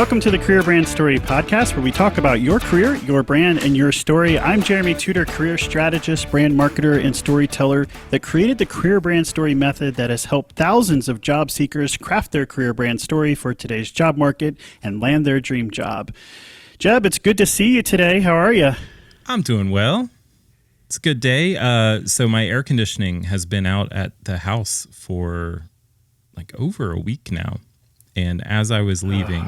Welcome to the Career Brand Story podcast, where we talk about your career, your brand, and your story. I'm Jeremy Tudor, career strategist, brand marketer, and storyteller that created the Career Brand Story method that has helped thousands of job seekers craft their career brand story for today's job market and land their dream job. Jeb, it's good to see you today. How are you? I'm doing well. It's a good day. So my air conditioning has been out at the house for like over a week now. And as I was leaving,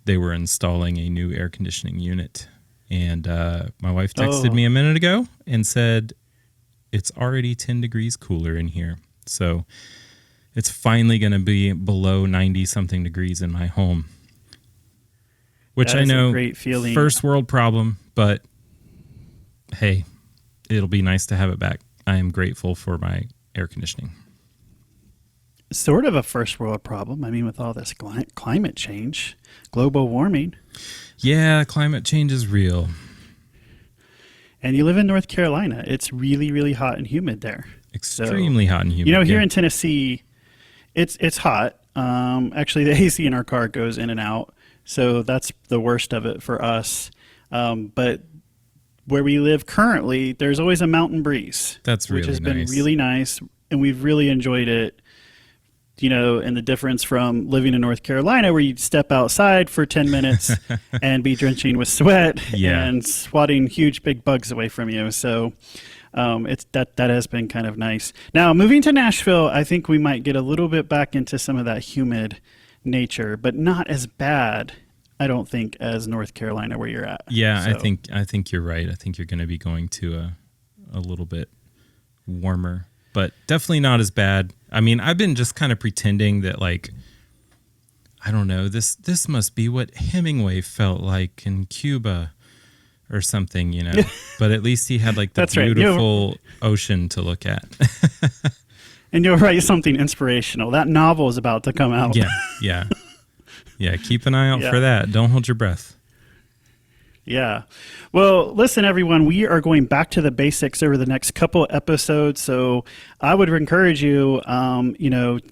they were installing a new air conditioning unit. And my wife texted me a minute ago and said, it's already 10 degrees cooler in here. So it's finally going to be below 90-something degrees in my home. Which I know, great feeling. First world problem, but hey, it'll be nice to have it back. I am grateful for my air conditioning. Sort of a first world problem. I mean, with all this climate change, global warming. Yeah, climate change is real. And you live in North Carolina. It's really, really hot and humid there. Extremely hot and humid. You know, here in Tennessee, it's hot. Actually, the AC in our car goes in and out. So that's the worst of it for us. But where we live currently, there's always a mountain breeze. That's really nice. Which has been really nice. And we've really enjoyed it. You know, and the difference from living in North Carolina, where you'd step outside for 10 minutes and be drenching with sweat and swatting huge big bugs away from you. So that has been kind of nice. Now, moving to Nashville, I think we might get a little bit back into some of that humid nature, but not as bad, I don't think, as North Carolina where you're at. Yeah, so. I think you're right. I think you're going to be going to a little bit warmer, but definitely not as bad. I mean, I've been just kind of pretending that, like, I don't know, this must be what Hemingway felt like in Cuba or something, you know. But at least he had, like, the beautiful ocean to look at. And you'll write something inspirational. That novel is about to come out. Yeah. Keep an eye out for that. Don't hold your breath. Yeah. Well, listen, everyone, we are going back to the basics over the next couple episodes. So I would encourage you,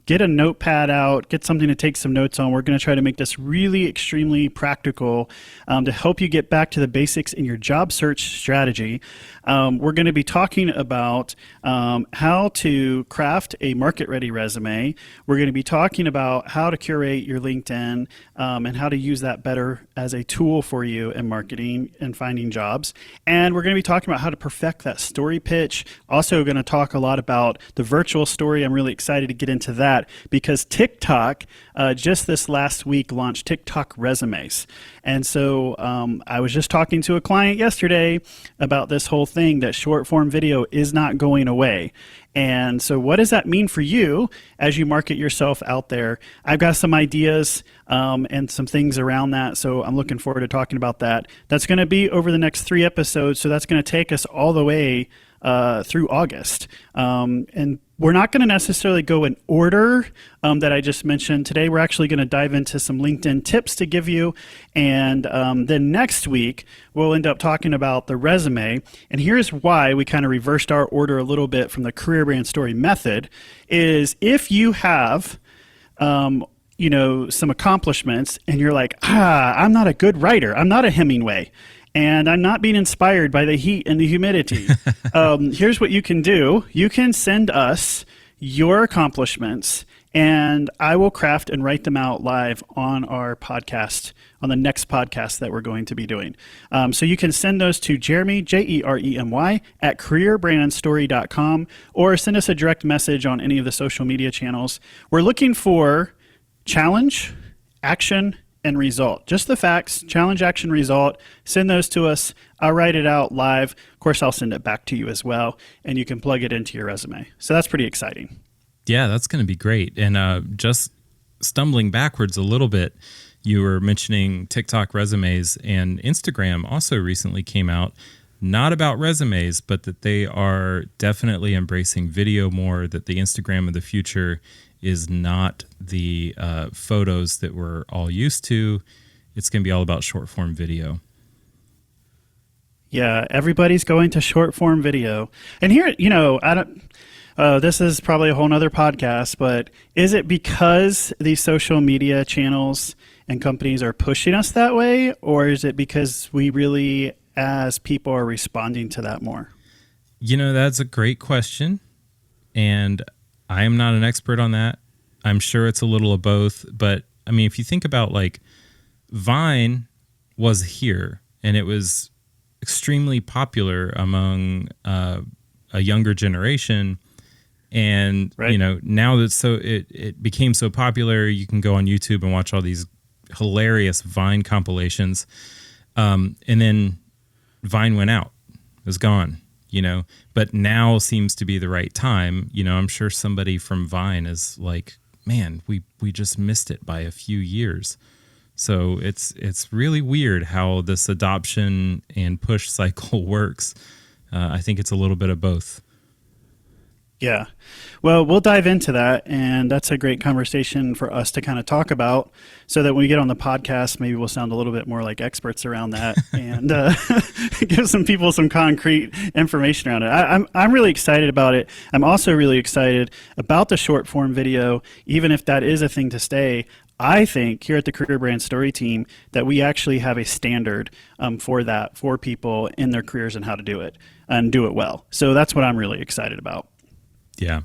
get a notepad out, get something to take some notes on. We're going to try to make this really extremely practical to help you get back to the basics in your job search strategy. We're going to be talking about how to craft a market-ready resume. We're going to be talking about how to curate your LinkedIn and how to use that better as a tool for you in marketing and finding jobs. And we're going to be talking about how to perfect that story pitch. Also going to talk a lot about the virtual story. I'm really excited to get into that because TikTok just this last week launched TikTok resumes. And so I was just talking to a client yesterday about this whole thing that short form video is not going away. And so what does that mean for you as you market yourself out there? I've got some ideas and some things around that. So I'm looking forward to talking about that. That's going to be over the next 3 episodes. So that's going to take us all the way through August. And we're not going to necessarily go in order that I just mentioned. Today, we're actually going to dive into some LinkedIn tips to give you. And then next week, we'll end up talking about the resume. And here's why we kind of reversed our order a little bit from the Career Brand Story method is if you have some accomplishments and you're like, I'm not a good writer. I'm not a Hemingway. And I'm not being inspired by the heat and the humidity. Here's what you can do. You can send us your accomplishments, and I will craft and write them out live on our podcast, on the next podcast that we're going to be doing. So you can send those to Jeremy, Jeremy, at careerbrandstory.com, or send us a direct message on any of the social media channels. We're looking for challenge, action, and result. Just the facts, challenge, action, result. Send those to us. I'll write it out live. Of course, I'll send it back to you as well, and you can plug it into your resume. So that's pretty exciting. Yeah, that's going to be great. And just stumbling backwards a little bit, you were mentioning TikTok resumes, and Instagram also recently came out, not about resumes, but that they are definitely embracing video more, that the Instagram of the future is not the photos that we're all used to. It's going to be all about short form video. Yeah, everybody's going to short form video. And here, I don't, this is probably a whole nother podcast, but is it because these social media channels and companies are pushing us that way, or is it because we really, as people, are responding to that more? That's a great question. And I am not an expert on that. I'm sure it's a little of both. But I mean, if you think about like Vine was here and it was extremely popular among a younger generation. And, Right. now that it became so popular, you can go on YouTube and watch all these hilarious Vine compilations. And then Vine went out, it was gone. But now seems to be the right time. I'm sure somebody from Vine is like, man, we just missed it by a few years. So it's really weird how this adoption and push cycle works. I think it's a little bit of both. Yeah. Well, we'll dive into that, and that's a great conversation for us to kind of talk about so that when we get on the podcast, maybe we'll sound a little bit more like experts around that and give some people some concrete information around it. I'm really excited about it. I'm also really excited about the short form video, even if that is a thing to stay. I think here at the Career Brand Story team that we actually have a standard for that, for people in their careers and how to do it and do it well. So that's what I'm really excited about. Yeah.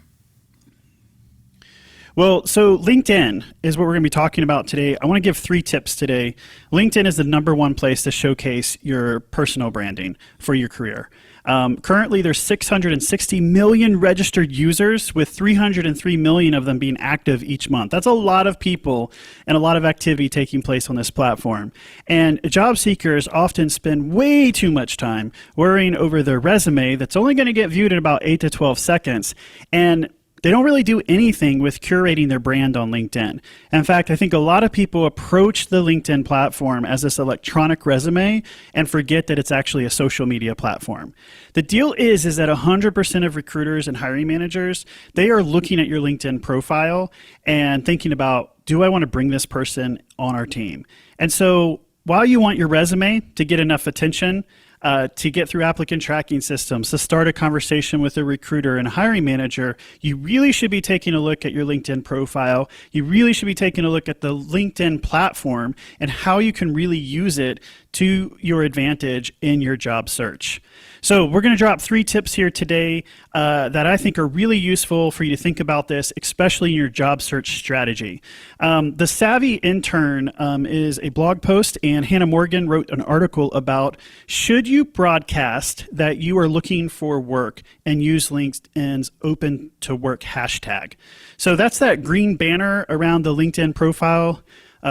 Well, so LinkedIn is what we're going to be talking about today. I want to give 3 tips today. LinkedIn is the number one place to showcase your personal branding for your career. Currently, there's 660 million registered users, with 303 million of them being active each month. That's a lot of people and a lot of activity taking place on this platform. And job seekers often spend way too much time worrying over their resume that's only going to get viewed in about 8 to 12 seconds. And they don't really do anything with curating their brand on LinkedIn. In fact, I think a lot of people approach the LinkedIn platform as this electronic resume and forget that it's actually a social media platform. The deal is that 100% of recruiters and hiring managers, they are looking at your LinkedIn profile and thinking about, do I want to bring this person on our team? And so while you want your resume to get enough attention, to get through applicant tracking systems, to start a conversation with a recruiter and a hiring manager, you really should be taking a look at your LinkedIn profile. You really should be taking a look at the LinkedIn platform and how you can really use it to your advantage in your job search. So we're going to drop 3 tips here today that I think are really useful for you to think about this, especially in your job search strategy. The Savvy Intern is a blog post, and Hannah Morgan wrote an article about, should you broadcast that you are looking for work and use LinkedIn's open to work hashtag? So that's that green banner around the LinkedIn profile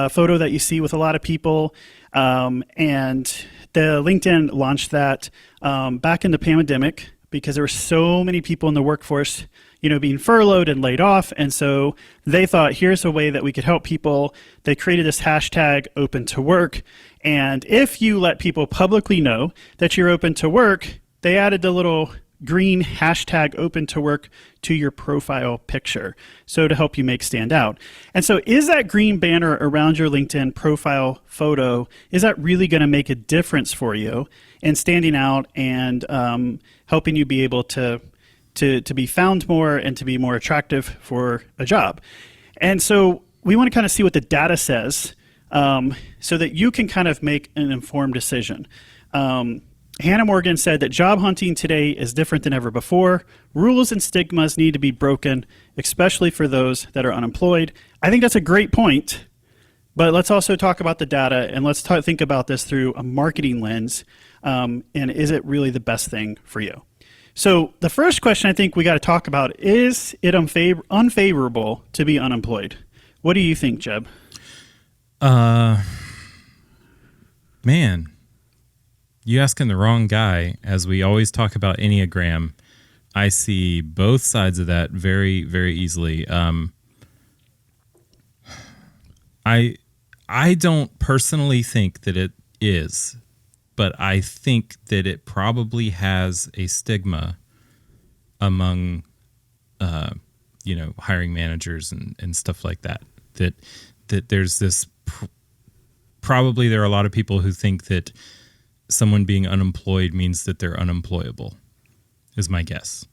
photo that you see with a lot of people. And the LinkedIn launched that back in the pandemic because there were so many people in the workforce, being furloughed and laid off. And so they thought, here's a way that we could help people. They created this hashtag open to work. And if you let people publicly know that you're open to work, they added the little green hashtag open to work to your profile picture, so to help you make stand out. And so is that green banner around your LinkedIn profile photo, is that really going to make a difference for you in standing out and helping you be able to be found more and to be more attractive for a job? And so we want to kind of see what the data says so that you can kind of make an informed decision. Hannah Morgan said that job hunting today is different than ever before. Rules and stigmas need to be broken, especially for those that are unemployed. I think that's a great point, but let's also talk about the data, and let's think about this through a marketing lens, and is it really the best thing for you? So the first question I think we got to talk about, is it unfavorable to be unemployed? What do you think, Jeb? Man. You asking the wrong guy. As we always talk about Enneagram, I see both sides of that very, very easily. I don't personally think that it is, but I think that it probably has a stigma among, hiring managers and stuff like that. That there's this. Probably there are a lot of people who think that someone being unemployed means that they're unemployable, is my guess.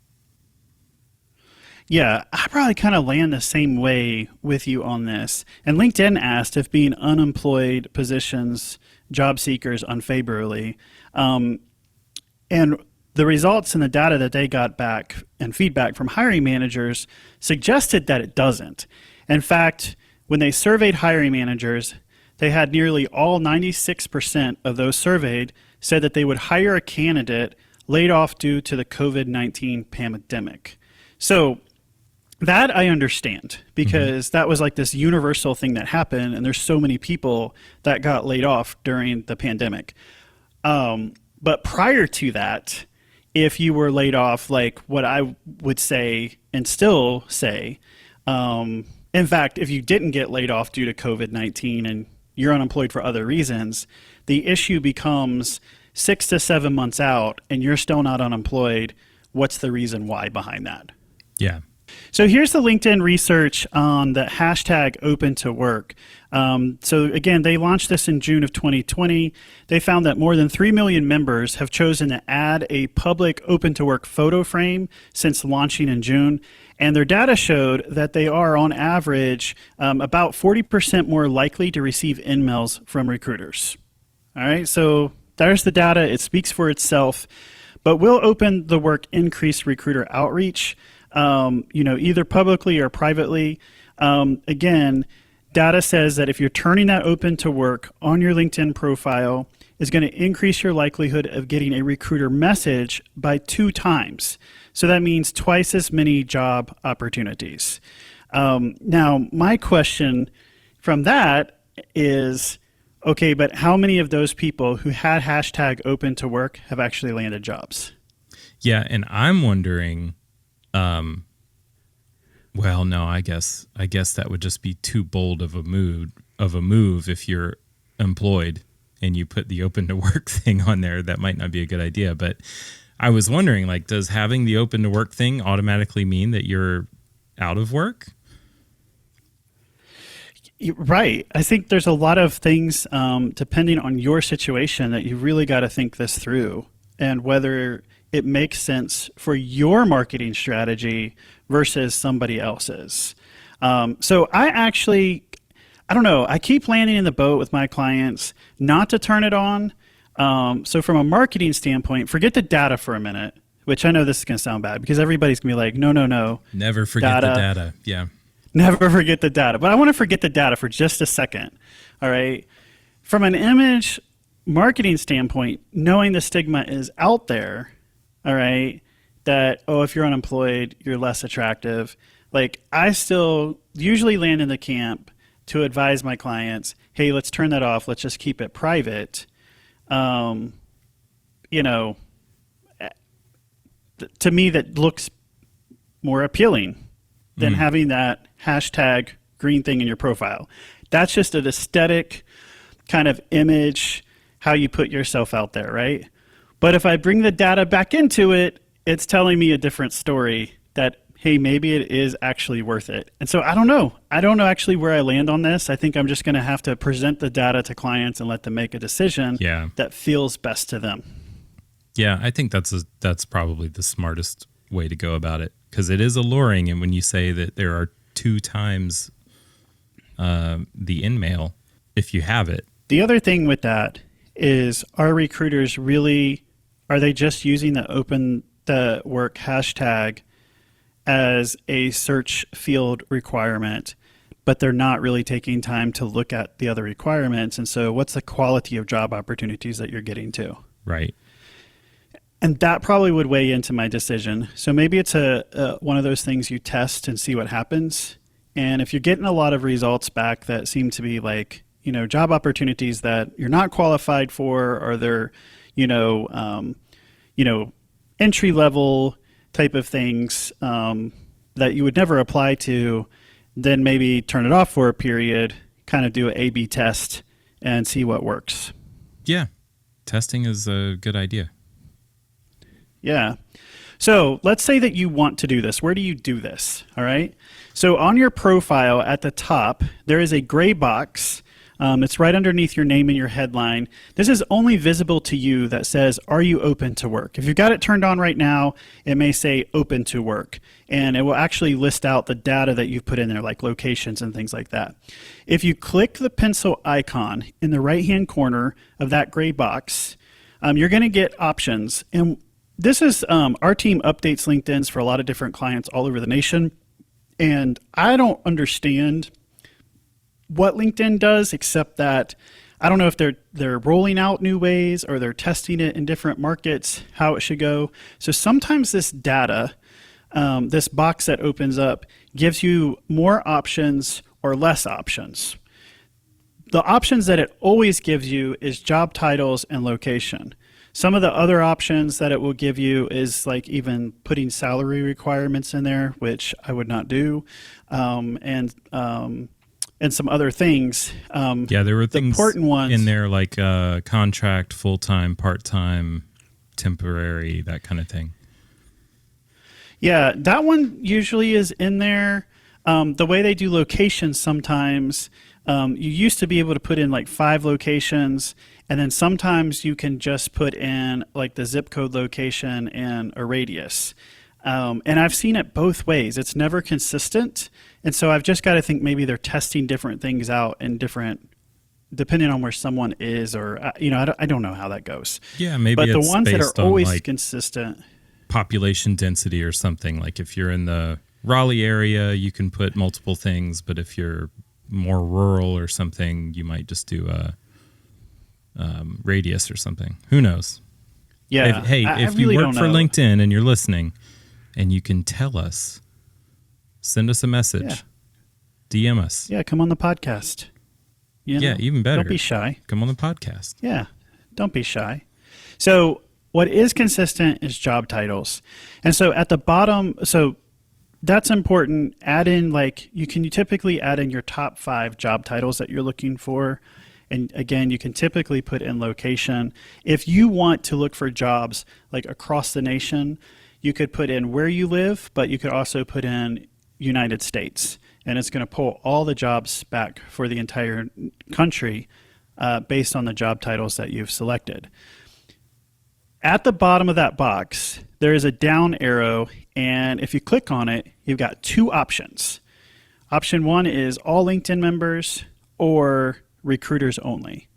Yeah, I probably kind of land the same way with you on this. And LinkedIn asked if being unemployed positions job seekers unfavorably. Um, and the results and the data that they got back and feedback from hiring managers suggested that it doesn't. In fact, when they surveyed hiring managers, they had nearly all 96% of those surveyed said that they would hire a candidate laid off due to the COVID-19 pandemic. So that I understand because that was like this universal thing that happened, and there's so many people that got laid off during the pandemic. But prior to that, if you were laid off, like what I would say and still say, in fact, if you didn't get laid off due to COVID-19 and you're unemployed for other reasons, the issue becomes 6 to 7 months out and you're still not unemployed. What's the reason why behind that? Yeah. So here's the LinkedIn research on the hashtag open to work. So again, they launched this in June of 2020. They found that more than 3 million members have chosen to add a public open to work photo frame since launching in June. And their data showed that they are on average about 40% more likely to receive emails from recruiters. All right, so there's the data. It speaks for itself. But will open the work increase recruiter outreach? Either publicly or privately. Again, data says that if you're turning that open to work on your LinkedIn profile, is going to increase your likelihood of getting a recruiter message by 2 times. So that means twice as many job opportunities. Now, my question from that is, okay, but how many of those people who had hashtag open to work have actually landed jobs? Yeah, and I'm wondering, well, no, I guess that would just be too bold of a move if you're employed and you put the open to work thing on there. That might not be a good idea. But I was wondering, like, does having the open to work thing automatically mean that you're out of work? Right. I think there's a lot of things, depending on your situation, that you really got to think this through and whether it makes sense for your marketing strategy versus somebody else's. So I don't know. I keep landing in the boat with my clients not to turn it on. So from a marketing standpoint, forget the data for a minute, which I know this is going to sound bad because everybody's going to be like, no. Never forget the data. Yeah. Never forget the data. But I want to forget the data for just a second. All right. From an image marketing standpoint, knowing the stigma is out there, all right, that, if you're unemployed, you're less attractive. Like, I still usually land in the camp to advise my clients, hey, let's turn that off. Let's just keep it private. To me, that looks more appealing than having that hashtag green thing in your profile. That's just an aesthetic kind of image, how you put yourself out there, right? But if I bring the data back into it, it's telling me a different story that, hey, maybe it is actually worth it. And so I don't know. I don't know actually where I land on this. I think I'm just going to have to present the data to clients and let them make a decision that feels best to them. Yeah, I think that's probably the smartest way to go about it because it is alluring. And when you say that there are 2 times the in-mail, if you have it. The other thing with that is, are recruiters are they just using the open the work hashtag as a search field requirement, but they're not really taking time to look at the other requirements? And so what's the quality of job opportunities that you're getting to? Right. And that probably would weigh into my decision. So maybe it's one of those things you test and see what happens. And if you're getting a lot of results back that seem to be like, job opportunities that you're not qualified for, or they're, entry level type of things that you would never apply to, then maybe turn it off for a period, kind of do an A/B test and see what works. Yeah. Testing is a good idea. Yeah. So let's say that you want to do this. Where do you do this? All right. So on your profile at the top, there is a gray box It's right underneath your name and your headline. This is only visible to you that says, are you open to work? If you've got it turned on right now, it may say open to work, and it will actually list out the data that you've put in there, like locations and things like that. If you click the pencil icon in the right-hand corner of that gray box, you're going to get options. And this is our team updates LinkedIn's for a lot of different clients all over the nation. And I don't understand what LinkedIn does, except that I don't know if they're rolling out new ways or they're testing it in different markets, how it should go. So sometimes this data, this box that opens up, gives you more options or less options. The options that it always gives you is job titles and location. Some of the other options that it will give you is like even putting salary requirements in there, which I would not do, and some other things. Yeah, there were things important ones in there like contract, full-time, part-time, temporary, that kind of thing. Yeah, that one usually is in there. The way they do locations sometimes, you used to be able to put in like 5 locations, and then sometimes you can just put in like the zip code location and a radius. And I've seen it both ways. It's never consistent. And so I've just got to think maybe they're testing different things out in different, depending on where someone is, or, I don't know how that goes. Yeah, maybe but the it's ones that based are on, always like, consistent. population density or something. Like if you're in the Raleigh area, you can put multiple things, but if you're more rural or something, you might just do a radius or something. Who knows? Yeah. If you work for LinkedIn and you're listening and you can tell us, send us a message, DM us. Yeah, come on the podcast. Yeah, even better. Don't be shy. Come on the podcast. Yeah, don't be shy. So what is consistent is job titles. And so at the bottom, so that's important. Add in you typically add in your top 5 job titles that you're looking for. And again, you can typically put in location. If you want to look for jobs like across the nation, you could put in where you live, but you could also put in United States. And it's going to pull all the jobs back for the entire country based on the job titles that you've selected. At the bottom of that box, there is a down arrow, and if you click on it, you've got 2 options. Option 1 is all LinkedIn members or recruiters only.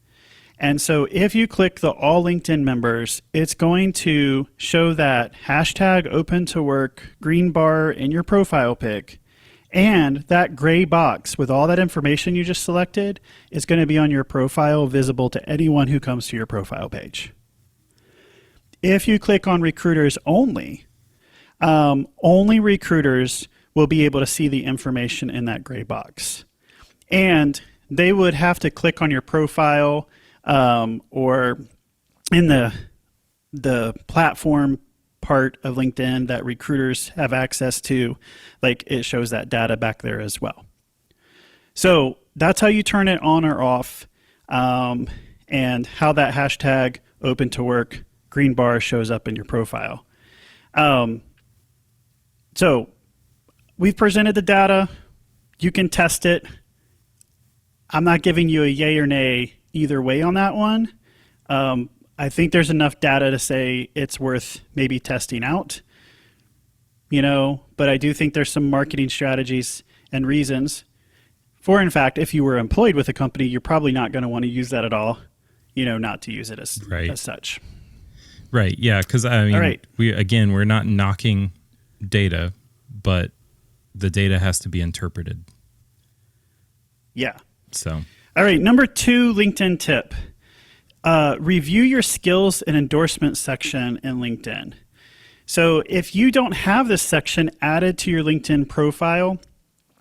And so if you click the all LinkedIn members, it's going to show that hashtag open to work green bar in your profile pic, and that gray box with all that information you just selected is going to be on your profile, visible to anyone who comes to your profile page. If you click on recruiters only, only recruiters will be able to see the information in that gray box. And they would have to click on your profile or in the platform part of LinkedIn that recruiters have access to, like it shows that data back there as well. So that's how you turn it on or off, and how that hashtag open to work green bar shows up in your profile. So we've presented the data. You can test it. I'm not giving you a yay or nay either way on that one. I think there's enough data to say it's worth maybe testing out, but I do think there's some marketing strategies and reasons for, in fact, if you were employed with a company, you're probably not going to want to use that at all, not to use it as such. Right. Yeah. Because we're not knocking data, but the data has to be interpreted. Yeah. So. All right. Number 2 LinkedIn tip. Review your skills and endorsement section in LinkedIn. So if you don't have this section added to your LinkedIn profile,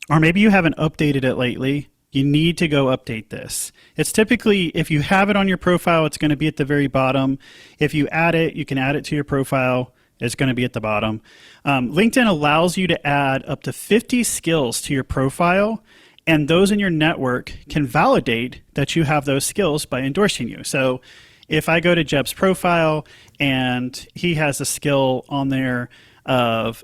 or maybe you haven't updated it lately, you need to go update this. It's typically, if you have it on your profile, it's going to be at the very bottom. If you add it, you can add it to your profile. It's going to be at the bottom. LinkedIn allows you to add up to 50 skills to your profile, and those in your network can validate that you have those skills by endorsing you. So if I go to Jeb's profile and he has a skill on there of,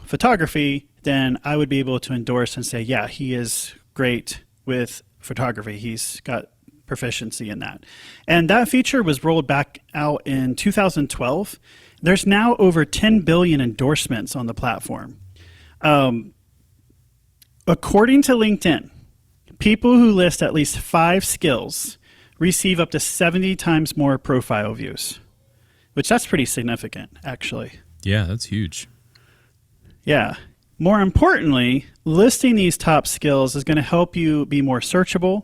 photography, then I would be able to endorse and say, yeah, he is great with photography. He's got proficiency in that. And that feature was rolled back out in 2012. There's now over 10 billion endorsements on the platform. According to LinkedIn, people who list at least 5 skills receive up to 70 times more profile views, which that's pretty significant, actually. Yeah, that's huge. Yeah. More importantly, listing these top skills is going to help you be more searchable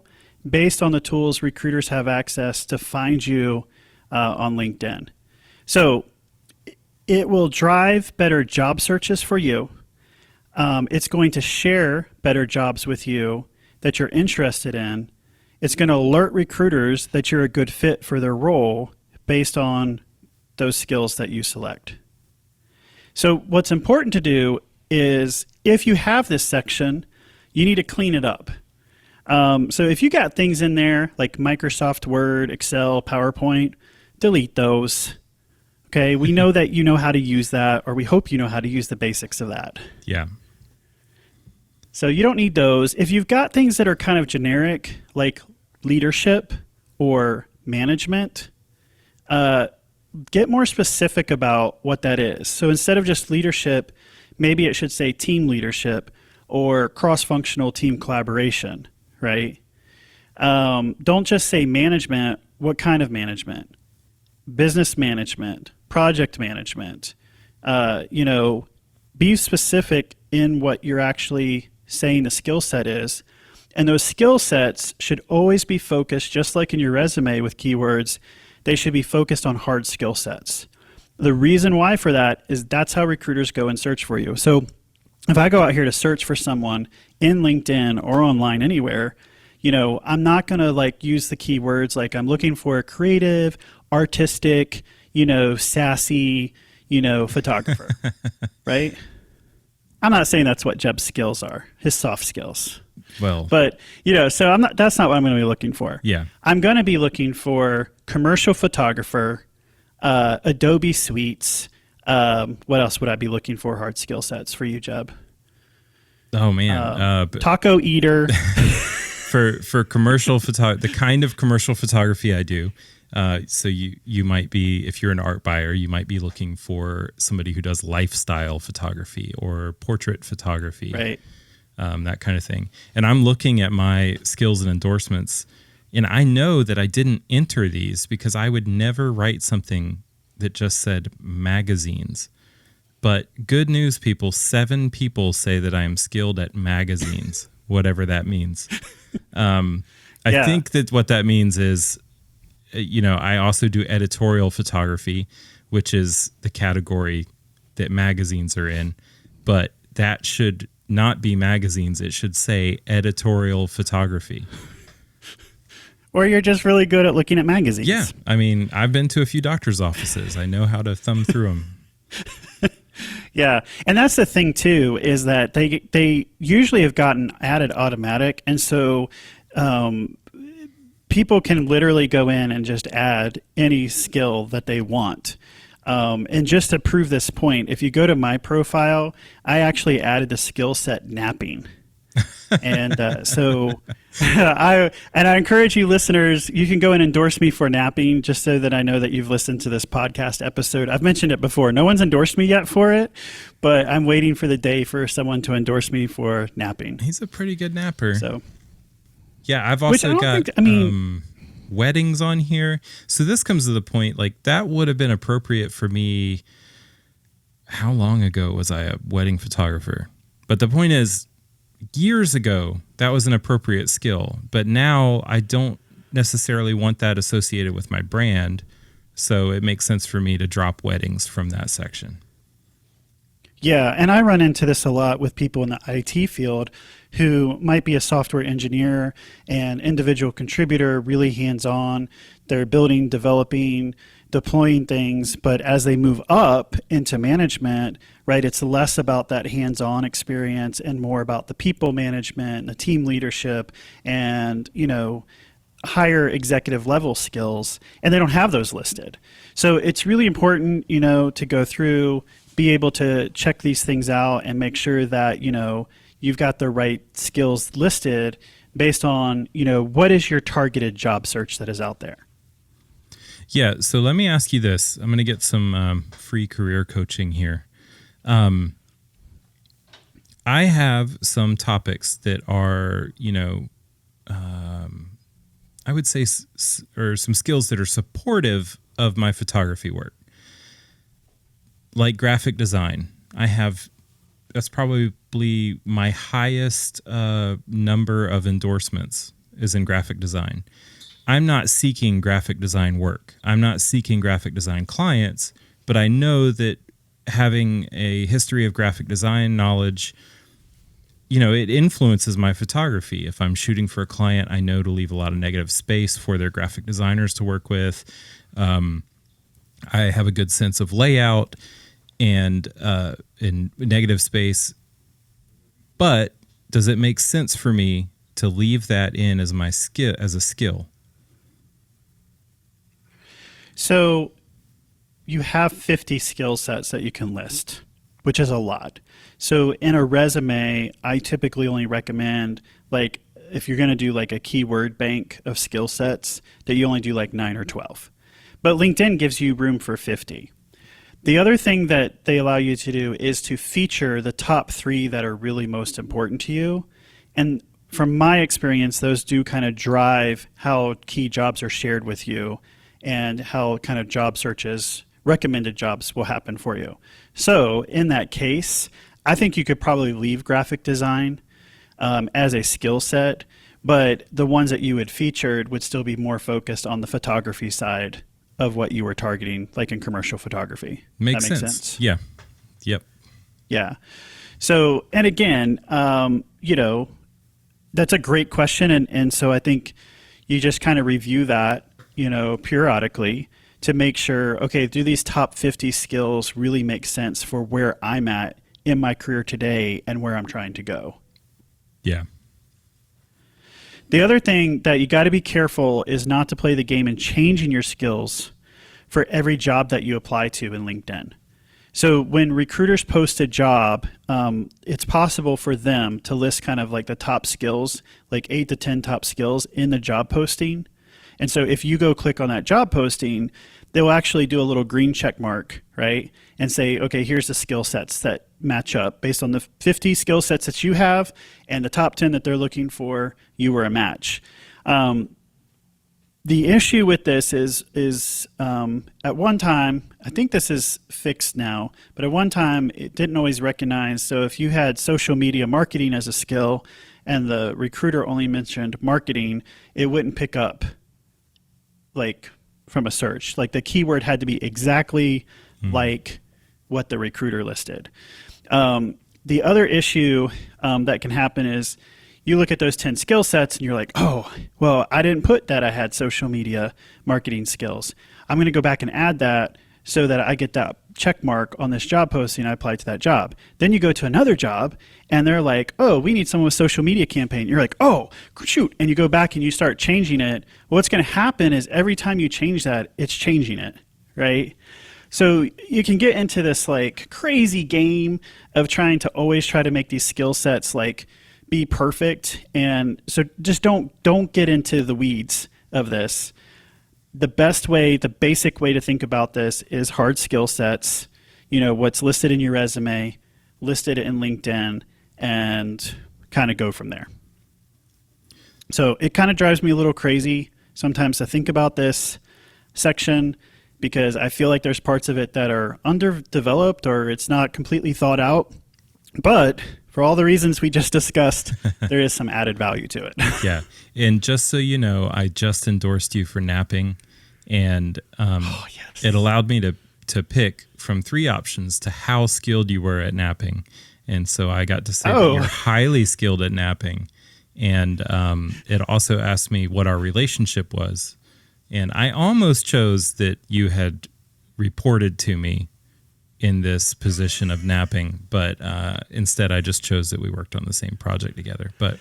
based on the tools recruiters have access to find you on LinkedIn. So it will drive better job searches for you. It's going to share better jobs with you that you're interested in. It's going to alert recruiters that you're a good fit for their role based on those skills that you select. So what's important to do is if you have this section, you need to clean it up. So if you got things in there like Microsoft Word, Excel, PowerPoint, delete those. Okay, we know that you know how to use that, or we hope you know how to use the basics of that. Yeah. So you don't need those. If you've got things that are kind of generic, like leadership or management, get more specific about what that is. So instead of just leadership, maybe it should say team leadership or cross-functional team collaboration, right? Don't just say management. What kind of management? Business management, project management. Be specific in what you're actually saying the skill set is. And those skill sets should always be focused, just like in your resume with keywords, they should be focused on hard skill sets. The reason why for that is that's how recruiters go and search for you. So if I go out here to search for someone in LinkedIn or online anywhere, I'm not going to use the keywords like I'm looking for a creative, artistic, sassy, photographer, right? I'm not saying that's what Jeb's skills are, his soft skills. Well, but so that's not what I'm going to be looking for. Yeah. I'm going to be looking for commercial photographer, Adobe Suites. What else would I be looking for? Hard skill sets for you, Jeb. Oh man, taco eater. for commercial photography, the kind of commercial photography I do. So you might be, if you're an art buyer, you might be looking for somebody who does lifestyle photography or portrait photography, right? That kind of thing. And I'm looking at my skills and endorsements, and I know that I didn't enter these because I would never write something that just said magazines. But good news, people, 7 people say that I am skilled at magazines, whatever that means. I think that what that means is, I also do editorial photography, which is the category that magazines are in. But that should not be magazines. It should say editorial photography. Or you're just really good at looking at magazines. Yeah. I mean, I've been to a few doctor's offices. I know how to thumb through them. Yeah. And that's the thing, too, is that they usually have gotten added automatic. And so people can literally go in and just add any skill that they want. And just to prove this point, if you go to my profile, I actually added the skill set napping. And so I encourage you listeners, you can go and endorse me for napping just so that I know that you've listened to this podcast episode. I've mentioned it before. No one's endorsed me yet for it, but I'm waiting for the day for someone to endorse me for napping. He's a pretty good napper. So, yeah, I've also got weddings on here. So this comes to the point, that would have been appropriate for me. How long ago was I a wedding photographer? But the point is, years ago, that was an appropriate skill. But now I don't necessarily want that associated with my brand. So it makes sense for me to drop weddings from that section. Yeah, and I run into this a lot with people in the IT field who might be a software engineer and individual contributor, really hands-on. They're building, developing, deploying things, but as they move up into management, right, it's less about that hands-on experience and more about the people management and the team leadership and, higher executive level skills, and they don't have those listed. So it's really important, to go through, be able to check these things out and make sure that, you've got the right skills listed based on, what is your targeted job search that is out there? Yeah. So let me ask you this. I'm going to get some free career coaching here. I have some topics that are, I would say, or some skills that are supportive of my photography work, like graphic design. That's probably my highest number of endorsements is in graphic design. I'm not seeking graphic design work. I'm not seeking graphic design clients, but I know that having a history of graphic design knowledge, it influences my photography. If I'm shooting for a client, I know to leave a lot of negative space for their graphic designers to work with. I have a good sense of layout and in negative space. But does it make sense for me to leave that in as my skill, as a skill? So you have 50 skill sets that you can list, which is a lot. So in a resume, I typically only recommend, like, if you're going to do like a keyword bank of skill sets, that you only do like 9 or 12. But LinkedIn gives you room for 50. The other thing that they allow you to do is to feature the top 3 that are really most important to you. And from my experience, those do kind of drive how key jobs are shared with you and how kind of job searches, recommended jobs will happen for you. So in that case, I think you could probably leave graphic design as a skill set, but the ones that you had featured would still be more focused on the photography side of what you were targeting, like in commercial photography. Makes sense. Yeah. Yep. Yeah. So, and again, that's a great question. And so I think you just kind of review that, periodically to make sure, okay, do these top 50 skills really make sense for where I'm at in my career today and where I'm trying to go? Yeah. The other thing that you got to be careful is not to play the game and changing your skills for every job that you apply to in LinkedIn. So when recruiters post a job, it's possible for them to list kind of like the top skills, like 8 to 10 top skills in the job posting. And so if you go click on that job posting, they'll actually do a little green check mark, right? And say, okay, here's the skill sets that match up based on the 50 skill sets that you have and the top 10 that they're looking for, you were a match. The issue with this is at one time, I think this is fixed now, but at one time it didn't always recognize. So if you had social media marketing as a skill and the recruiter only mentioned marketing, it wouldn't pick up like from a search. Like the keyword had to be exactly like what the recruiter listed. The other issue that can happen is you look at those 10 skill sets and you're like, oh, well, I didn't put that I had social media marketing skills. I'm going to go back and add that so that I get that check mark on this job posting. I apply to that job. Then you go to another job and they're like, oh, we need someone with social media campaign. You're like, oh, shoot. And you go back and you start changing it. What's going to happen is every time you change that, it's changing it, right? So you can get into this like crazy game of trying to always try to make these skill sets like be perfect. And so just don't get into the weeds of this. The best way, the basic way to think about this is hard skill sets, what's listed in your resume, listed in LinkedIn, and kind of go from there. So it kind of drives me a little crazy sometimes to think about this section because I feel like there's parts of it that are underdeveloped or it's not completely thought out. But for all the reasons we just discussed, there is some added value to it. Yeah. And just so you know, I just endorsed you for napping, and yes. It allowed me to pick from 3 options to how skilled you were at napping. And so I got to say that you're highly skilled at napping. And it also asked me what our relationship was. And I almost chose that you had reported to me in this position of napping, but instead I just chose that we worked on the same project together. But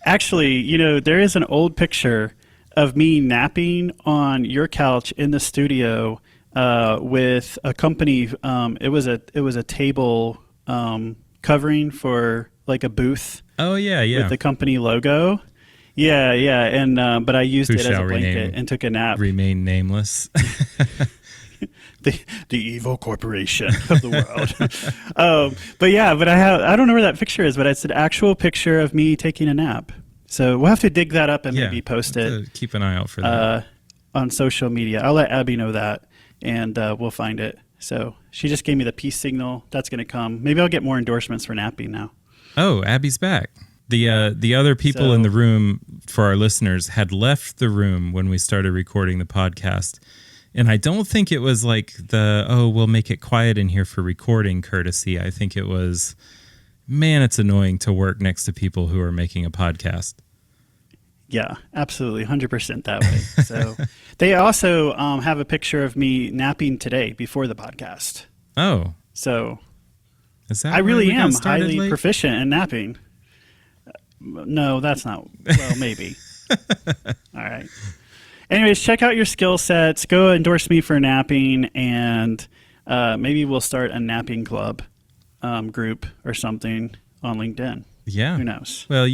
actually, there is an old picture of me napping on your couch in the studio with a company. It was a table covering for like a booth. Oh yeah. With the company logo. Yeah, yeah, and but I used Who it as a shall blanket and took a nap. remain nameless. The evil corporation of the world. But yeah, but I don't know where that picture is, but it's an actual picture of me taking a nap. So we'll have to dig that up and Yeah, maybe post have it to keep an eye out for that. on social media. I'll let Abby know that, and we'll find it. So she just gave me the peace signal. That's going to come. Maybe I'll get more endorsements for napping now. Oh, Abby's back. The other people in the room, for our listeners, had left the room when we started recording the podcast. And I don't think it was like we'll make it quiet in here for recording courtesy. I think it was, man, it's annoying to work next to people who are making a podcast. Yeah, absolutely. 100% that way. So they also have a picture of me napping today before the podcast. Oh, So is that I where really we got am started highly late? proficient in napping. No, that's not. Well, maybe. All right. Anyways, check out your skill sets. Go endorse me for napping, and maybe we'll start a napping club group or something on LinkedIn. Yeah. Who knows? Well,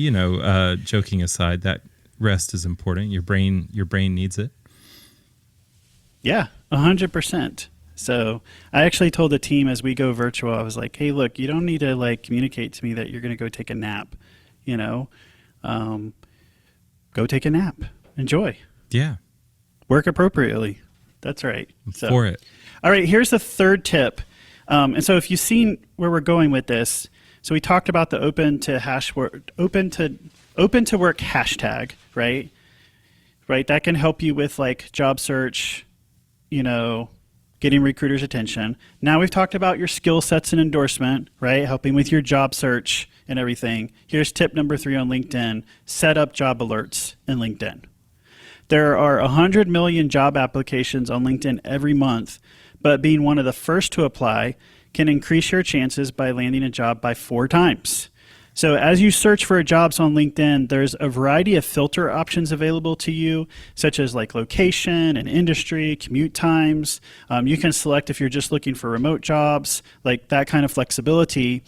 joking aside, that rest is important. Your brain needs it. Yeah, 100%. So I actually told the team as we go virtual, I was like, hey, look, you don't need to like communicate to me that you're going to go take a nap. Go take a nap. Enjoy. Yeah. Work appropriately. That's right. So, For it. all right, here's the third tip. And so if you've seen where we're going with this, so we talked about the open to work hashtag, right? Right. That can help you with like job search, getting recruiters' attention. Now we've talked about your skill sets and endorsement, right? Helping with your job search and everything. Here's tip number 3 on LinkedIn: set up job alerts in LinkedIn. There are 100 million job applications on LinkedIn every month, but being one of the first to apply can increase your chances by landing a job by 4 times. So as you search for jobs on LinkedIn, there's a variety of filter options available to you, such as like location and industry, commute times. You can select if you're just looking for remote jobs, like that kind of flexibility.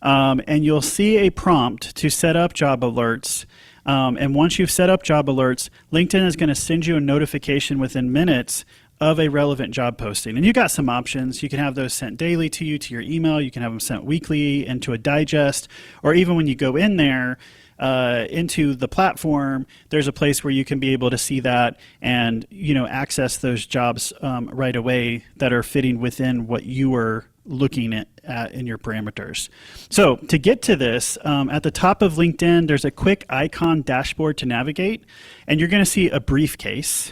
And you'll see a prompt to set up job alerts. And once you've set up job alerts, LinkedIn is going to send you a notification within minutes of a relevant job posting. And you got some options. You can have those sent daily to you, to your email. You can have them sent weekly into a digest, or even when you go in there into the platform, there's a place where you can be able to see that and, access those jobs right away that are fitting within what you were looking at in your parameters. So to get to this, at the top of LinkedIn, there's a quick icon dashboard to navigate, and you're going to see a briefcase.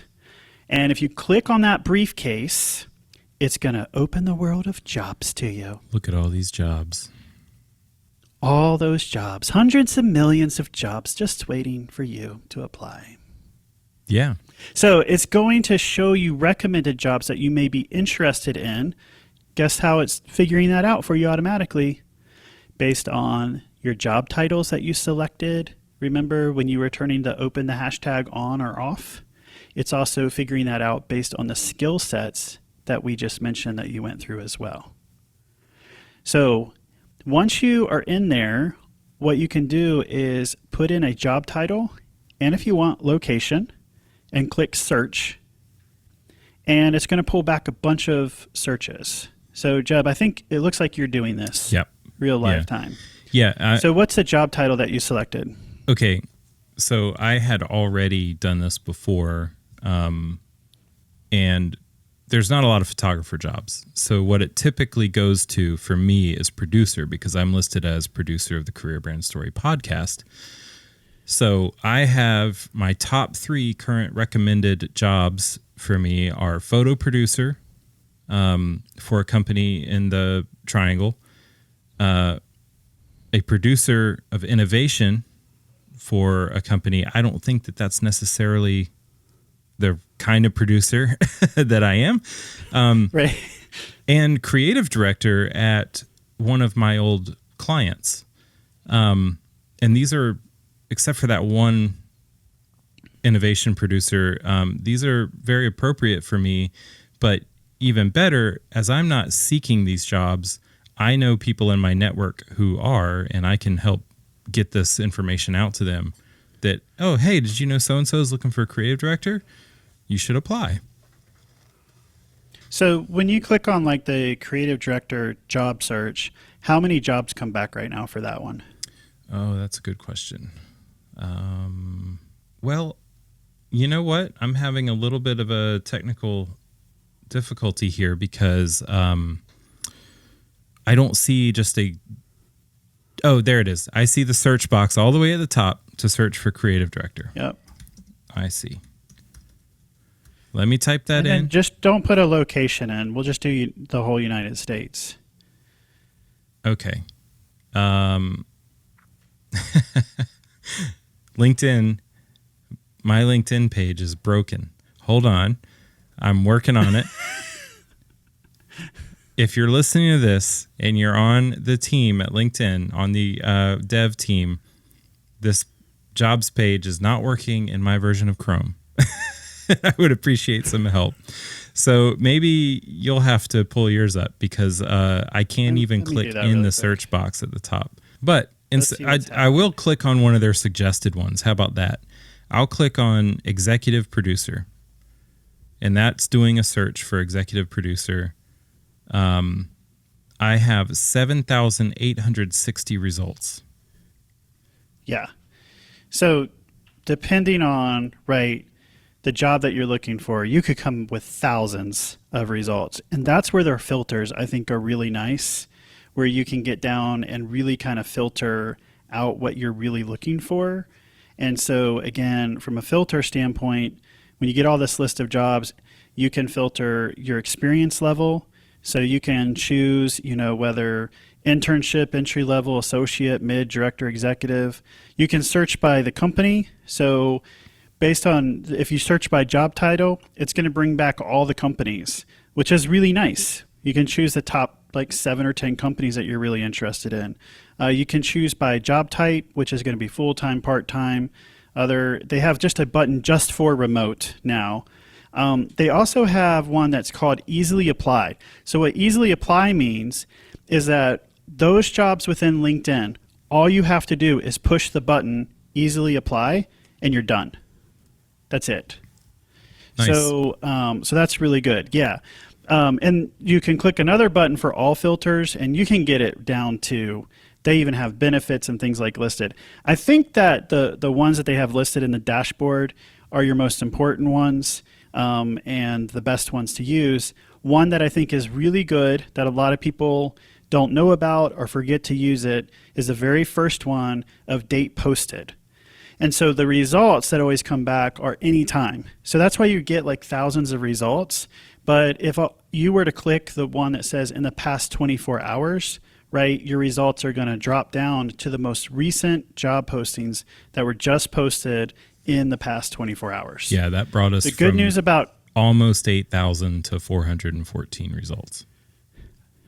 And if you click on that briefcase, it's going to open the world of jobs to you. Look at all these jobs. All those jobs, hundreds of millions of jobs just waiting for you to apply. Yeah. So it's going to show you recommended jobs that you may be interested in. Guess how it's figuring that out for you automatically? Based on your job titles that you selected. Remember when you were turning to open the hashtag on or off? It's also figuring that out based on the skill sets that we just mentioned that you went through as well. So once you are in there, what you can do is put in a job title, and if you want, location, and click search. And it's going to pull back a bunch of searches. So Jeb, I think it looks like you're doing this. Yep. Real live time. Yeah. So what's the job title that you selected? Okay. So I had already done this before. And there's not a lot of photographer jobs. So what it typically goes to for me is producer, because I'm listed as producer of the Career Brand Story podcast. So I have my top 3 current recommended jobs for me are photo producer for a company in the Triangle, a producer of innovation for a company. I don't think that that's necessarily the kind of producer that I am. Right. And creative director at one of my old clients. And these are, except for that one innovation producer, these are very appropriate for me. But even better, as I'm not seeking these jobs, I know people in my network who are, and I can help get this information out to them that, oh, hey, did you know so-and-so is looking for a creative director? You should apply. So when you click on like the creative director job search, how many jobs come back right now for that one? Oh, that's a good question. Well, you know what? I'm having a little bit of a technical difficulty here because I don't see just a... Oh, there it is. I see the search box all the way at the top to search for creative director. Yep. I see. Let me type that And then in. just don't put a location in. We'll just do the whole United States. Okay. LinkedIn, my LinkedIn page is broken. Hold on. I'm working on it. If you're listening to this and you're on the team at LinkedIn, on the dev team, this jobs page is not working in my version of Chrome. I would appreciate some help. So maybe you'll have to pull yours up because I can't even Let me click do that in really the quick. search box at the top. But see what's I will click on one of their suggested ones. How about that? I'll click on executive producer. And that's doing a search for executive producer. I have 7,860 results. Yeah. So depending on, right, the job that you're looking for, you could come with thousands of results. And that's where their filters, I think, are really nice, where you can get down and really kind of filter out what you're really looking for. And so, again, from a filter standpoint, when you get all this list of jobs, you can filter your experience level. So you can choose, whether internship, entry level, associate, mid, director, executive. You can search by the company. So based on, if you search by job title, it's going to bring back all the companies, which is really nice. You can choose the top like 7 or 10 companies that you're really interested in. You can choose by job type, which is going to be full-time, part-time. They have just a button just for remote now. They also have one that's called Easily Apply. So what Easily Apply means is that those jobs within LinkedIn, all you have to do is push the button Easily Apply, and you're done. That's it. Nice. So that's really good. Yeah. And you can click another button for all filters, and you can get it down to, they even have benefits and things like listed. I think that the ones that they have listed in the dashboard are your most important ones. And the best ones to use. One that I think is really good that a lot of people don't know about or forget to use it is the very first one of date posted. And so the results that always come back are anytime. So that's why you get like thousands of results. But if you were to click the one that says in the past 24 hours, right, your results are going to drop down to the most recent job postings that were just posted in the past 24 hours. Yeah, that brought us The good from news about almost 8,000 to 414 results.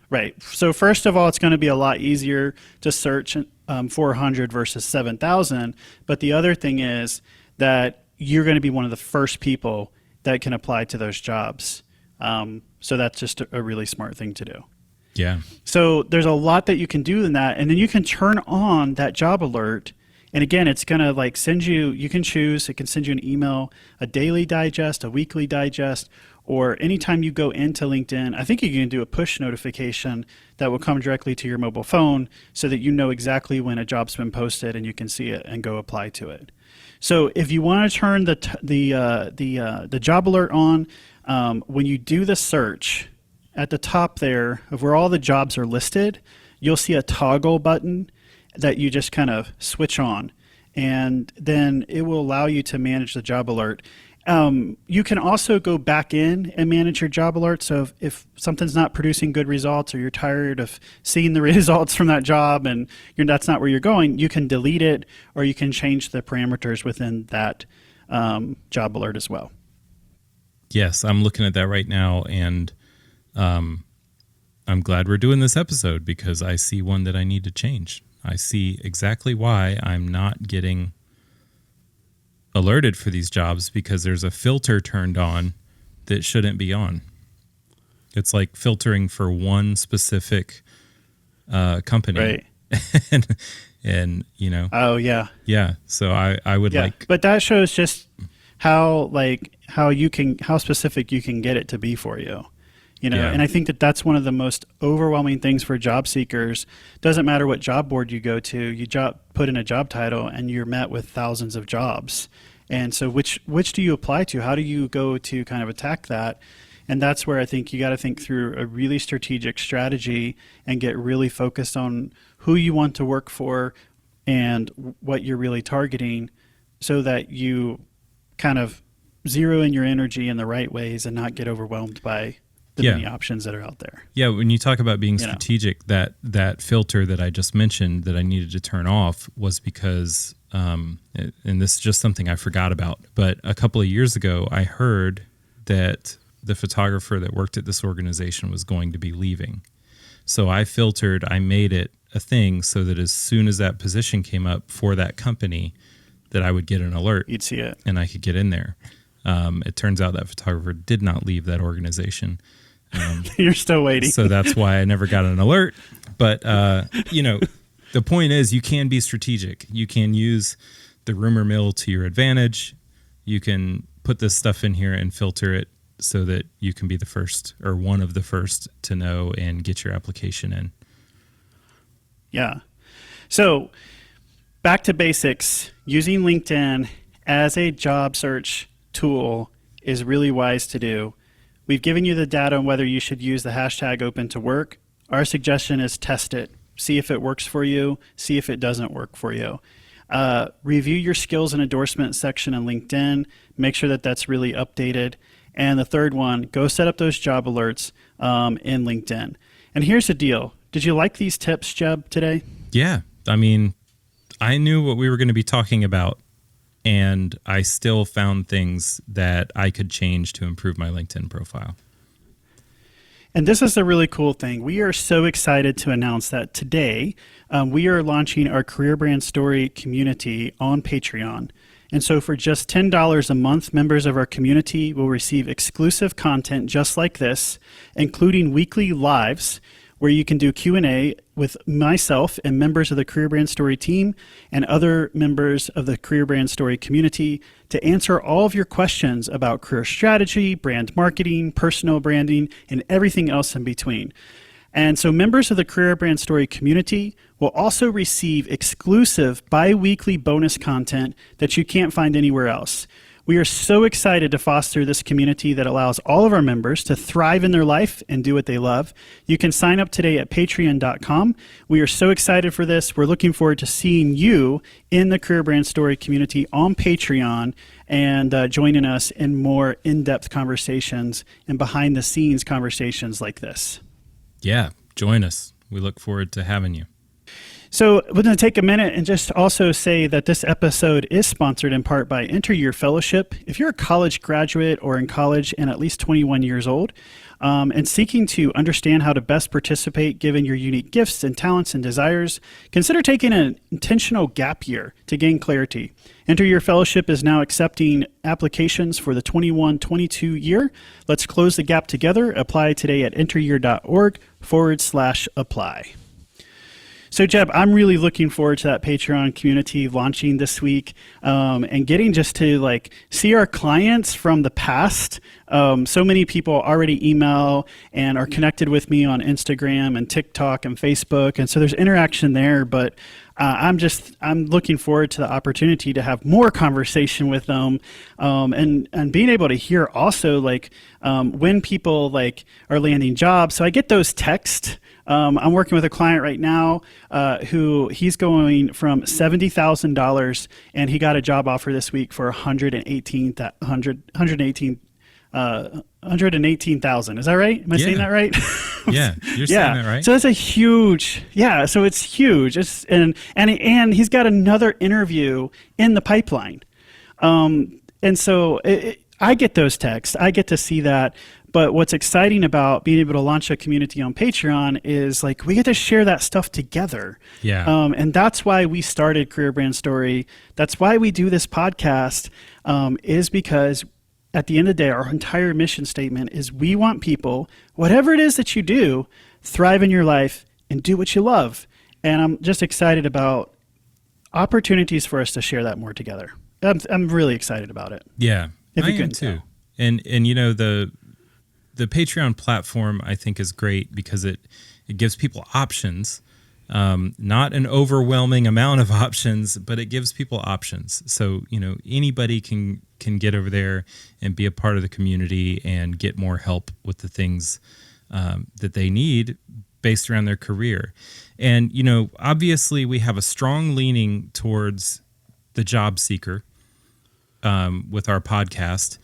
Right. So first of all, it's going to be a lot easier to search 400 versus 7,000. But the other thing is that you're going to be one of the first people that can apply to those jobs. So that's just a really smart thing to do. Yeah. So there's a lot that you can do in that. And then you can turn on that job alert. And again, it's going to like send you can choose, it can send you an email, a daily digest, a weekly digest, or anytime you go into LinkedIn, I think you can do a push notification that will come directly to your mobile phone so that you know exactly when a job's been posted and you can see it and go apply to it. So if you want to turn the job alert on, when you do the search at the top there of where all the jobs are listed, you'll see a toggle button that you just kind of switch on, and then it will allow you to manage the job alert. You can also go back in and manage your job alert. So if something's not producing good results or you're tired of seeing the results from that job and that's not where you're going, you can delete it or you can change the parameters within that job alert as well. Yes, I'm looking at that right now, and I'm glad we're doing this episode because I see one that I need to change. I see exactly why I'm not getting alerted for these jobs because there's a filter turned on that shouldn't be on. It's like filtering for one specific company. Right. and, Oh yeah. yeah. So I would Yeah. like, But that shows just how how specific you can get it to be for you. Yeah. And I think that that's one of the most overwhelming things for job seekers. Doesn't matter what job board you go to, put in a job title and you're met with thousands of jobs. And so which do you apply to? How do you go to kind of attack that? And that's where I think you got to think through a really strategic strategy and get really focused on who you want to work for and what you're really targeting, so that you kind of zero in your energy in the right ways and not get overwhelmed by the Yeah. many options that are out there. yeah, when you talk about being You know. strategic, that filter that I just mentioned that I needed to turn off was because, and this is just something I forgot about, but a couple of years ago, I heard that the photographer that worked at this organization was going to be leaving. So I made it a thing so that as soon as that position came up for that company, that I would get an alert You'd see it. and I could get in there. It turns out that photographer did not leave that organization. You're still waiting. So that's why I never got an alert. But, the point is you can be strategic. You can use the rumor mill to your advantage. You can put this stuff in here and filter it so that you can be the first or one of the first to know and get your application in. Yeah. So back to basics, using LinkedIn as a job search tool is really wise to do. We've given you the data on whether you should use the hashtag open to work. Our suggestion is test it. See if it works for you. See if it doesn't work for you. Review your skills and endorsement section in LinkedIn. Make sure that that's really updated. And the third one, go set up those job alerts in LinkedIn. And here's the deal. Did you like these tips, Jeb, today? Yeah. I mean, I knew what we were going to be talking about, and I still found things that I could change to improve my LinkedIn profile. And this is the really cool thing. We are so excited to announce that today we are launching our Career Brand Story community on Patreon. And so for just $10 a month, members of our community will receive exclusive content just like this, including weekly lives where you can do Q&A with myself and members of the Career Brand Story team and other members of the Career Brand Story community to answer all of your questions about career strategy, brand marketing, personal branding, and everything else in between. And so members of the Career Brand Story community will also receive exclusive bi-weekly bonus content that you can't find anywhere else. We are so excited to foster this community that allows all of our members to thrive in their life and do what they love. You can sign up today at patreon.com. We are so excited for this. We're looking forward to seeing you in the Career Brand Story community on Patreon and joining us in more in-depth conversations and behind-the-scenes conversations like this. Yeah, join us. We look forward to having you. So we're going to take a minute and just also say that this episode is sponsored in part by Enter Your Fellowship. If you're a college graduate or in college and at least 21 years old and seeking to understand how to best participate given your unique gifts and talents and desires, consider taking an intentional gap year to gain clarity. Enter Your Fellowship is now accepting applications for the 21-22 year. Let's close the gap together. Apply today at enteryear.org/apply. So, Jeb, I'm really looking forward to that Patreon community launching this week and getting just to see our clients from the past. So many people already email and are connected with me on Instagram and TikTok and Facebook. And so there's interaction there, but I'm looking forward to the opportunity to have more conversation with them and being able to hear also when people are landing jobs. So I get those texts. I'm working with a client right now who he's going from $70,000 and he got a job offer this week for $118,000. Is that right? Am I saying that right? Yeah, you're saying that right. So that's a huge, so it's huge. And he's got another interview in the pipeline. And so I get those texts. I get to see that. But what's exciting about being able to launch a community on Patreon is we get to share that stuff together. Yeah. And that's why we started Career Brand Story. That's why we do this podcast, is because at the end of the day, our entire mission statement is we want people, whatever it is that you do, thrive in your life and do what you love. And I'm just excited about opportunities for us to share that more together. I'm really excited about it. Yeah, If I you am couldn't too. tell. And the Patreon platform, I think, is great because it gives people options. Not an overwhelming amount of options, but it gives people options. So, anybody can get over there and be a part of the community and get more help with the things that they need based around their career. And, obviously we have a strong leaning towards the job seeker with our podcast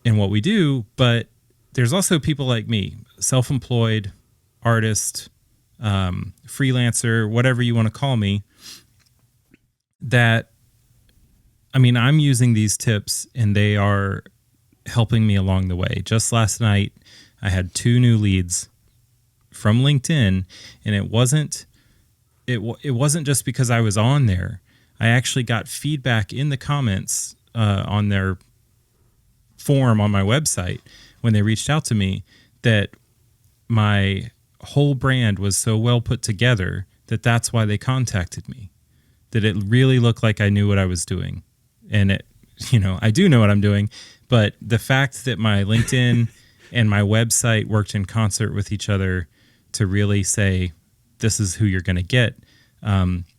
and what we do, but there's also people like me, self-employed, artist, freelancer, whatever you want to call me, that, I'm using these tips and they are helping me along the way. Just last night, I had 2 new leads from LinkedIn, and it wasn't just because I was on there. I actually got feedback in the comments on their form on my website when they reached out to me that my whole brand was so well put together that that's why they contacted me, that it really looked like I knew what I was doing. And it, I do know what I'm doing, but the fact that my LinkedIn and my website worked in concert with each other to really say, this is who you're going to get,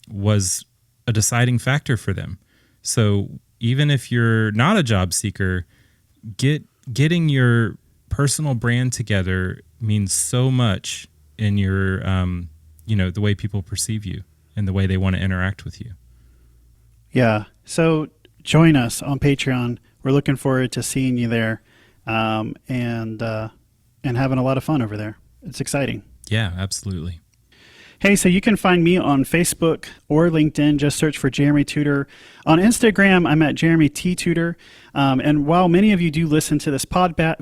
was a deciding factor for them. So even if you're not a job seeker, getting your personal brand together means so much in your, the way people perceive you and the way they want to interact with you. Yeah. So join us on Patreon. We're looking forward to seeing you there, and having a lot of fun over there. It's exciting. Yeah, absolutely. Hey, so you can find me on Facebook or LinkedIn. Just search for Jeremy Tudor. On Instagram, I'm at Jeremy T. Tudor. And while many of you do listen to this Podbath.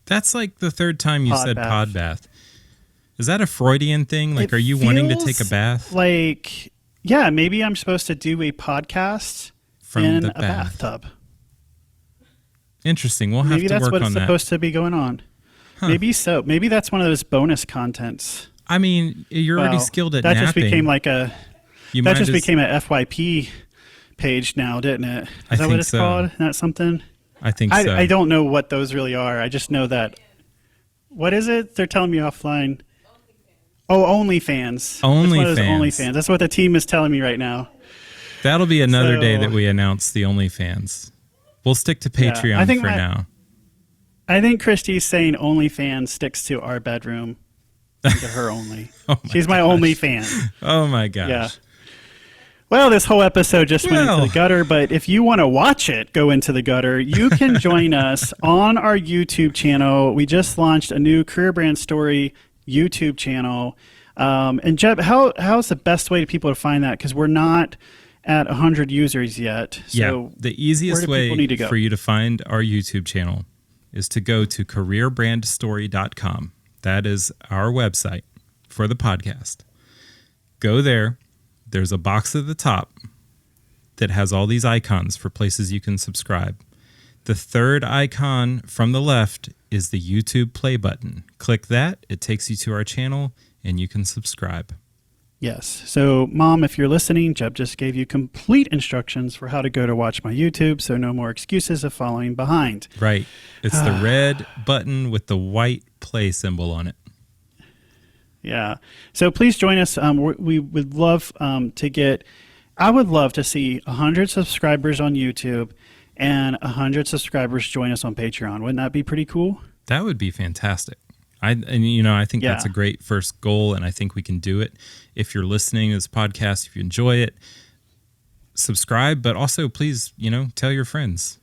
That's like the third time you said Podbath. Podbath. Is that a Freudian thing? Like, It are you wanting to feels take a bath? Like, yeah, maybe I'm supposed to do a podcast From in the a bath. bathtub. Interesting. We'll have Maybe to that's work what on it's that. supposed to be going on. Maybe so. Maybe that's one of those bonus contents. You're already Well, skilled at that napping. just became like a You that might just as- became a FYP page now, didn't it? Is I that what think it's so. called? Isn't that something? I think so. I don't know what those really are. I just know that. What is it? They're telling me offline. Oh, OnlyFans. That's one of those OnlyFans. OnlyFans. That's what the team is telling me right now. That'll be another day So- that we announce the OnlyFans. We'll stick to Yeah, Patreon I think for my- now. I think Christy's saying OnlyFans sticks to our bedroom. To her only. She's my only fan. Oh my gosh. Yeah. Well, this whole episode just went into Well. the gutter, but if you want to watch it go into the gutter, you can join us on our YouTube channel. We just launched a new Career Brand Story YouTube channel. And Jeb, how's the best way to people to find that? Because we're not at 100 users yet. So Yeah, the easiest where do people way need to go? for you to find our YouTube channel is to go to careerbrandstory.com. That is our website for the podcast. Go there. There's a box at the top that has all these icons for places you can subscribe. The third icon from the left is the YouTube play button. Click that. It takes you to our channel and you can subscribe. Yes. So, Mom, if you're listening, Jeb just gave you complete instructions for how to go to watch my YouTube, so no more excuses of following behind. Right. It's the red button with the white play symbol on it. Yeah. So please join us. We would love to get, I would love to see 100 subscribers on YouTube and 100 subscribers join us on Patreon. Wouldn't that be pretty cool? That would be fantastic. I think that's a Yeah. great first goal, and I think we can do it. If you're listening to this podcast, if you enjoy it, subscribe, but also please, tell your friends.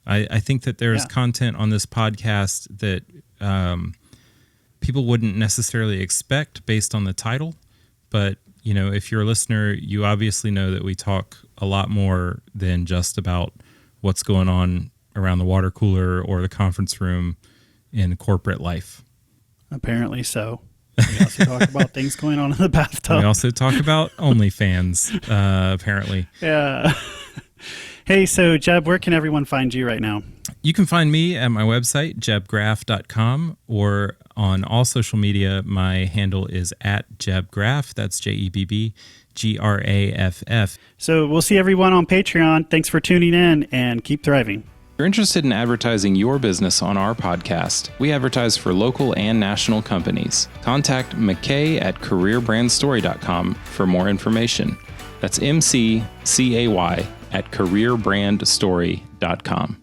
I think that there's Yeah. content on this podcast that people wouldn't necessarily expect based on the title. But, if you're a listener, you obviously know that we talk a lot more than just about what's going on around the water cooler or the conference room in corporate life. Apparently so. We also talk about things going on in the bathtub. We also talk about OnlyFans, apparently. Yeah. Hey, so Jeb, where can everyone find you right now? You can find me at my website, jebgraph.com, or on all social media. My handle is @JebGraff. That's JebbGraff. So we'll see everyone on Patreon. Thanks for tuning in and keep thriving. If you're interested in advertising your business on our podcast, we advertise for local and national companies. Contact McKay at careerbrandstory.com for more information. That's MCCAY at careerbrandstory.com.